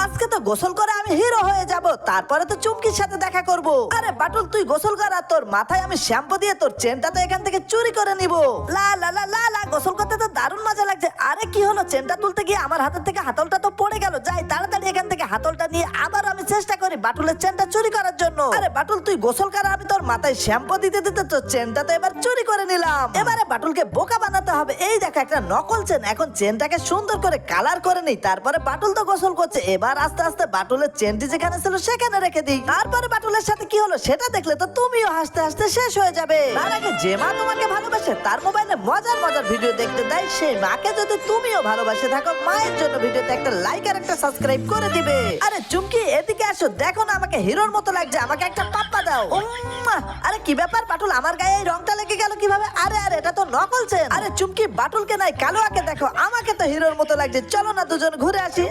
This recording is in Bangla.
আজকে তো গোসল করে আমি হিরো হয়ে যাব, তারপরে তো চুমকির সাথে দেখা করব। আরে বাটুল তুই গোসল কর, আর তোর মাথায় আমি শ্যাম্পু দিয়ে তোর চেনটা তো এখান থেকে চুরি করে নিব। লা লা লা লা লা, গোসল করতে তো দারুণ মজা লাগছে। আরে কি হলো, চেনটা তুলতে গিয়ে আমার হাতের থেকে হাতলটা তো পড়ে গেল। যাই তাড়াতাড়ি এখান থেকে হাতলটা নিয়ে আবার আমি চেষ্টা করি বাটুলের চেনটা চুরি করার জন্য। আরে বাটুল তুই গোসল কর, আমি তোর মাথায় শ্যাম্পু দিতে দিতে তোর চেনটা তো এবার চুরি করে নিলাম। এবারে বাটুলকে বোকা বানাতে হবে। এই দেখো একটা নকল চেন, এখন চেনটাকে সুন্দর করে কালার করে নিই। তারপরে বাটুল তো গোসল করছে, এবার আস্তে আস্তে বাটুলের চেনটি যেখানে ছিল সেখানে রেখে দিই। তারপরে বাটুলের সাথে কি হলো সেটা দেখলে তো তুমিও হাসতে হাসতে শেষ হয়ে যাবে। তার আগে যে মা তোমাকে ভালোবাসে তার মোবাইলে মজার মজার ভিডিও দেখতে দেয়, সেই মাকে যদি তুমিও ভালোবাসে থাকো, মায়ের জন্য ভিডিওতে একটা লাইক আর একটা সাবস্ক্রাইব করে দিবে। আরে চুমকি এদিকে আসো, দেখো না আমাকে হিরোর মতো লাগছে, আমাকে একটা পাপ্পা দাও। আরে কি ব্যাপার বাটুল, আমার গায়ে এই রংটা লেগে গেল কিভাবে? আরে আরে এটা তো নকল চেন। আরে চুমকি বাটুলকে নাই কালোয়াকে দেখো, আমাকে তো হিরোর মতো লাগছে। চলো না দুজন ঘুরে আসি।